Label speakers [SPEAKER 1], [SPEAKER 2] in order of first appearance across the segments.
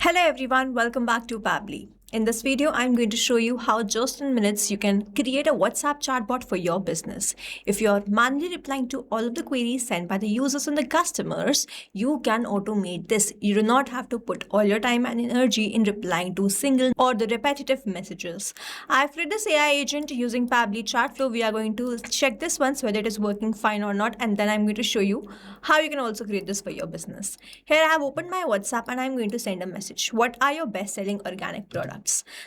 [SPEAKER 1] Hello everyone, welcome back to Pabbly. In this video, I'm going to show you how just in minutes you can create a WhatsApp chatbot for your business. If you're manually replying to all of the queries sent by the users and the customers, you can automate this. You do not have to put all your time and energy in replying to single or the repetitive messages. I've created this AI agent using Pabbly Chatflow. We are going to check this once whether it is working fine or not, and then I'm going to show you how you can also create this for your business. Here I have opened my WhatsApp and I'm going to send a message. What are your best-selling organic products?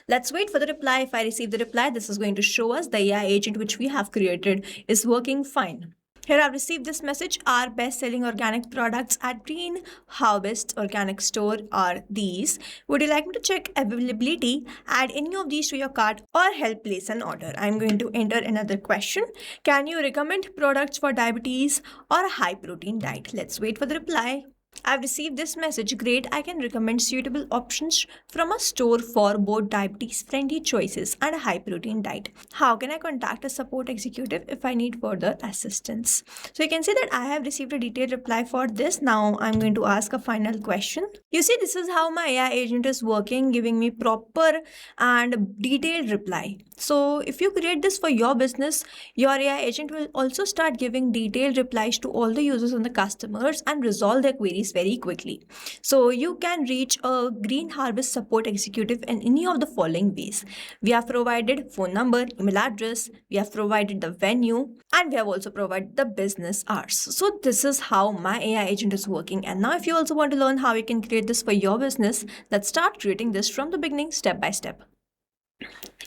[SPEAKER 1] Let's wait for the reply. If I receive the reply, this is going to show us the AI agent which we have created is working fine. Here I've received this message. Our best-selling organic products at Green Harvest Organic Store are these. Would you like me to check availability, add any of these to your cart, or help place an order? I'm going to enter another question. Can you recommend products for diabetes or a high-protein diet? Let's wait for the reply. I've received this message. Great, I can recommend suitable options from a store for both diabetes-friendly choices and a high-protein diet. How can I contact a support executive if I need further assistance? So you can see that I have received a detailed reply for this. Now I'm going to ask a final question. You see, this is how my AI agent is working, giving me proper and detailed reply. So if you create this for your business, your AI agent will also start giving detailed replies to all the users and the customers and resolve their queries very quickly. So you can reach a Green Harvest support executive in any of the following ways. We have provided phone number, email address, we have provided the venue, and we have also provided the business hours. So this is how my AI agent is working. And now if you also want to learn how you can create this for your business, let's start creating this from the beginning step by step.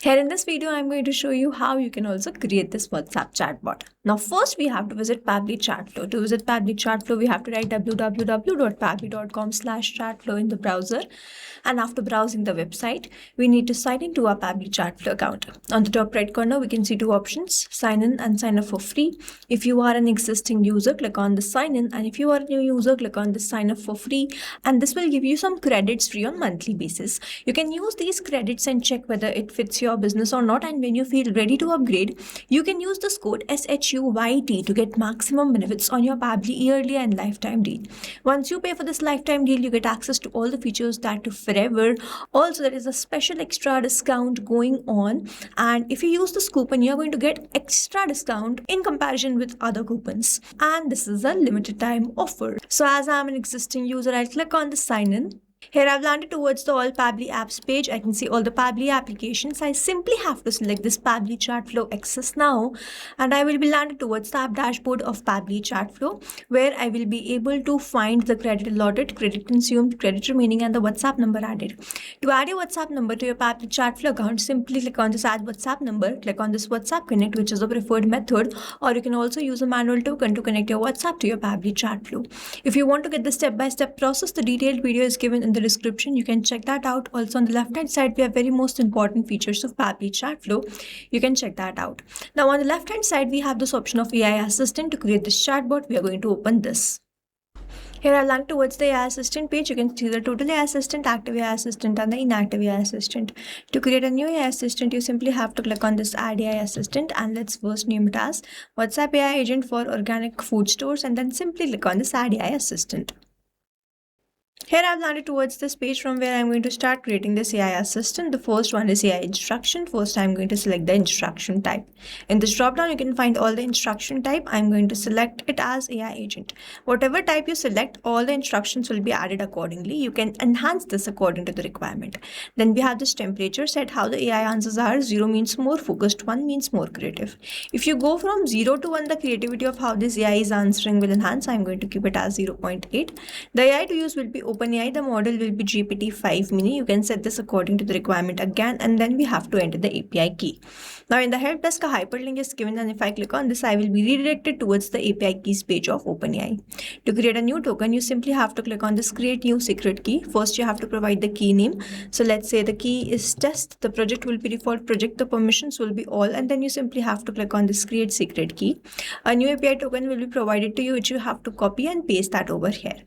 [SPEAKER 1] Here in this video, I'm going to show you how you can also create this WhatsApp chatbot. Now, first we have to visit Pabbly Chatflow. To visit Pabbly Chatflow, we have to write www.pabbly.com/chatflow in the browser. And after browsing the website, we need to sign into our Pabbly Chatflow account. On the top right corner, we can see two options, sign in and sign up for free. If you are an existing user, click on the sign in. And if you are a new user, click on the sign up for free. And this will give you some credits free on monthly basis. You can use these credits and check whether it fits your business or not, and when you feel ready to upgrade, you can use this code SHUYT to get maximum benefits on your Pabbly yearly and lifetime deal. Once you pay for this lifetime deal, you get access to all the features that to forever. Also, there is a special extra discount going on, and if you use this coupon, you're going to get extra discount in comparison with other coupons, and this is a limited time offer. So as I'm an existing user, I'll click on the sign in. Here I've landed towards the All Pabbly Apps page. I can see all the Pabbly applications. I simply have to select this Pabbly Chatflow Access Now, and I will be landed towards the app dashboard of Pabbly Chatflow, where I will be able to find the credit allotted, credit consumed, credit remaining, and the WhatsApp number added. To add your WhatsApp number to your Pabbly Chatflow account, simply click on this Add WhatsApp Number, click on this WhatsApp Connect, which is a preferred method, or you can also use a manual token to connect your WhatsApp to your Pabbly Chatflow. If you want to get the step-by-step process, the detailed video is given in the description. You can check that out. Also on the left hand side, we have very most important features of Pabbly Chatflow. You can check that out. Now on the left hand side, we have this option of AI Assistant. To create this chatbot, we are going to open this. Here I land towards the AI Assistant page. You can see the total AI Assistant, active AI Assistant, and the inactive AI Assistant. To create a new AI Assistant, you simply have to click on this Add AI Assistant, and let's first name it as WhatsApp AI Agent for Organic Food Stores, and then simply click on this Add AI Assistant. Here I've landed towards this page from where I'm going to start creating this AI assistant. The first one is AI instruction. First, I'm going to select the instruction type. In this dropdown, you can find all the instruction type. I'm going to select it as AI agent. Whatever type you select, all the instructions will be added accordingly. You can enhance this according to the requirement. Then we have this temperature set, how the AI answers are. 0 means more focused, 1 means more creative. If you go from 0 to 1, the creativity of how this AI is answering will enhance. I'm going to keep it as 0.8. The AI to use will be OpenAI. The model will be GPT-5 mini. You can set this according to the requirement again, and then we have to enter the API key. Now in the help desk, a hyperlink is given, and if I click on this, I will be redirected towards the API keys page of OpenAI. To create a new token, you simply have to click on this create new secret key. First, you have to provide the key name. So let's say the key is test, the project will be default project, the permissions will be all, and then you simply have to click on this create secret key. A new API token will be provided to you, which you have to copy and paste that over here.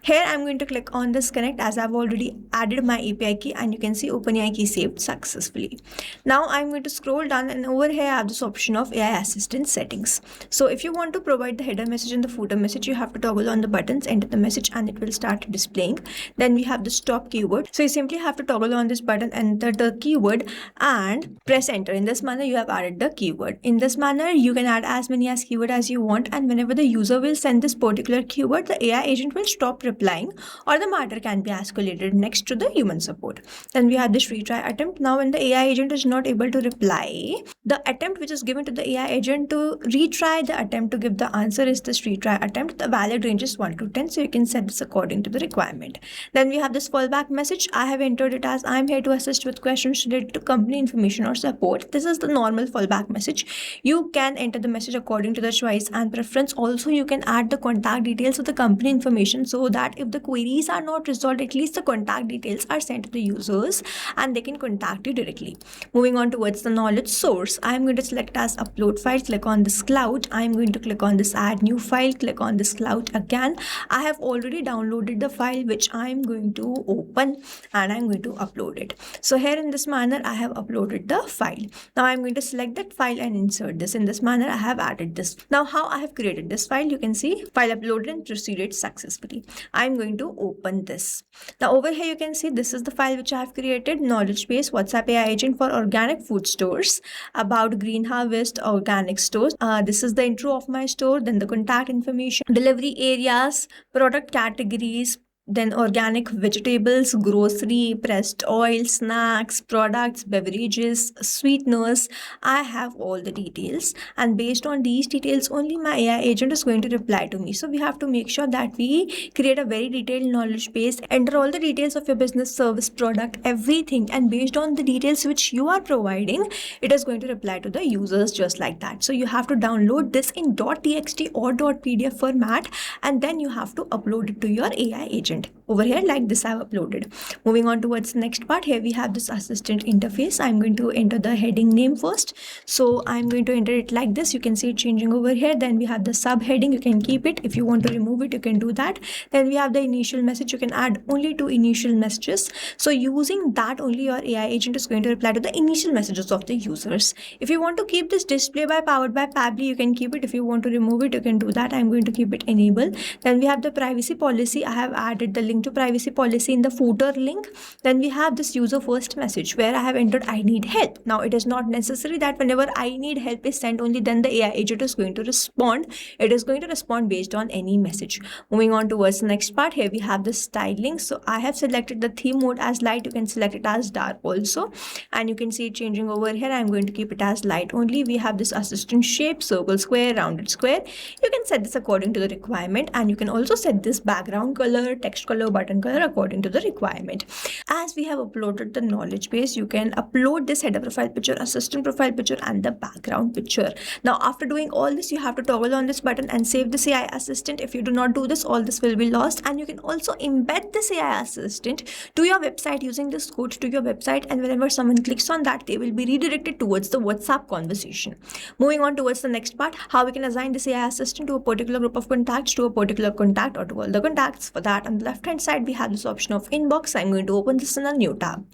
[SPEAKER 1] Here I'm going to click on this connect, as I've already added my API key, and you can see OpenAI key saved successfully. Now I'm going to scroll down, and over here I have this option of AI assistant settings. So if you want to provide the header message and the footer message, you have to toggle on the buttons, enter the message, and it will start displaying. Then we have the stop keyword. So you simply have to toggle on this button, enter the keyword, and press enter. In this manner, you have added the keyword. In this manner, you can add as many as keyword as you want, and whenever the user will send this particular keyword, the AI agent will stop replying, or the matter can be escalated next to the human support. Then we have this retry attempt. Now when the AI agent is not able to reply, the attempt which is given to the AI agent to retry the attempt to give the answer is this retry attempt. The valid range is 1 to 10, so you can set this according to the requirement. Then we have this fallback message. I have entered it as I'm here to assist with questions related to company information or support. This is the normal fallback message. You can enter the message according to the choice and preference. Also, you can add the contact details of the company information, so that if the queries are not resolved, at least the contact details are sent to the users and they can contact you directly. Moving on towards the knowledge source, I'm going to select as upload file, click on this cloud. I'm going to click on this add new file, click on this cloud again. I have already downloaded the file which I'm going to open, and I'm going to upload it. So here in this manner, I have uploaded the file. Now I'm going to select that file and insert this. In this manner, I have added this. Now how I have created this file, you can see file uploaded and proceeded successfully. I'm going to open this. Now over here, you can see this is the file which I have created. Knowledge base, WhatsApp AI agent for organic food stores, about green harvest organic stores. This is the intro of my store, then the contact information, delivery areas, product categories, then organic vegetables, grocery, pressed oil, snacks, products, beverages, sweeteners. I have all the details, and based on these details only my AI agent is going to reply to me. So we have to make sure that we create a very detailed knowledge base, enter all the details of your business, service, product, everything, and based on the details which you are providing, it is going to reply to the users just like that. So you have to download this in .txt or .pdf format, and then you have to upload it to your AI agent. Over here, like this, I have uploaded. Moving on towards the next part, here we have this assistant interface. I'm going to enter the heading name first. So I'm going to enter it like this. You can see it changing over here. Then we have the subheading. You can keep it. If you want to remove it, you can do that. Then we have the initial message. You can add only 2 initial messages. So using that, only your AI agent is going to reply to the initial messages of the users. If you want to keep this display by powered by Pabbly, you can keep it. If you want to remove it, you can do that. I'm going to keep it enabled. Then we have the privacy policy. I have added the link to privacy policy in the footer link. Then we have this user first message where I have entered I need help. Now it is not necessary that whenever I need help is sent, only then the AI agent is going to respond. It is going to respond based on any message. Moving on towards the next part, here we have the styling. So I have selected the theme mode as light. You can select it as dark also, and you can see it changing over here. I'm going to keep it as light only. We have this assistant shape, circle, square, rounded square. You can set this according to the requirement, and you can also set this background color, text color, button color according to the requirement. As we have uploaded the knowledge base, you can upload this header profile picture, assistant profile picture, and the background picture. Now after doing all this, you have to toggle on this button and save this AI assistant. If you do not do this, all this will be lost. And you can also embed this AI assistant to your website using this code to your website, and whenever someone clicks on that, they will be redirected towards the WhatsApp conversation. Moving on towards the next part, how we can assign this AI assistant to a particular group of contacts, to a particular contact, or to all the contacts. For that, on the left hand side, we have this option of inbox. I'm going to open this in a new tab.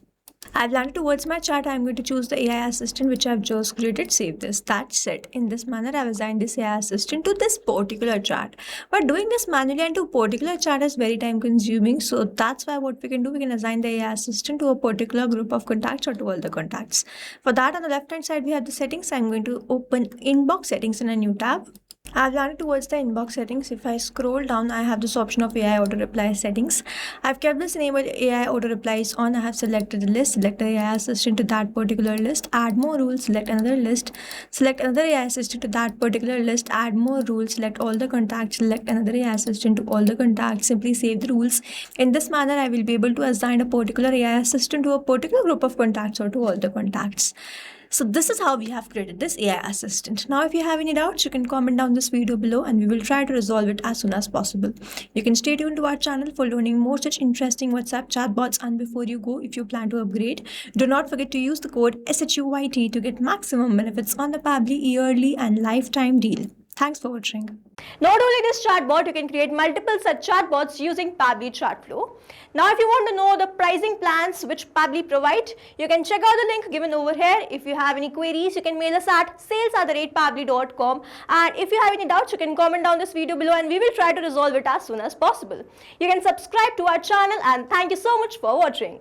[SPEAKER 1] I've landed towards my chat. I'm going to choose the AI assistant which I've just created. Save this. That's it. In this manner, I've assigned this AI assistant to this particular chat. But doing this manually and to a particular chat is very time consuming. So that's why what we can do, we can assign the AI assistant to a particular group of contacts or to all the contacts. For that, on the left hand side, we have the settings. I'm going to open inbox settings in a new tab. I've landed towards the inbox settings. If I scroll down, I have this option of AI auto reply settings. I've kept this enabled AI auto replies on. I have selected the list, select the AI assistant to that particular list, add more rules, select another list, select another AI assistant to that particular list, add more rules, select all the contacts, select another AI assistant to all the contacts, simply save the rules. In this manner, I will be able to assign a particular AI assistant to a particular group of contacts or to all the contacts. So this is how we have created this AI assistant. Now, if you have any doubts, you can comment down this video below and we will try to resolve it as soon as possible. You can stay tuned to our channel for learning more such interesting WhatsApp chatbots. And before you go, if you plan to upgrade, do not forget to use the code SHUYT to get maximum benefits on the Pabbly yearly and lifetime deal. Thanks for watching.
[SPEAKER 2] Not only this chatbot, you can create multiple such chatbots using Pabbly Chatflow. Now, if you want to know the pricing plans which Pabbly provide, you can check out the link given over here. If you have any queries, you can mail us at sales@pabbly.com. And if you have any doubts, you can comment down this video below and we will try to resolve it as soon as possible. You can subscribe to our channel and thank you so much for watching.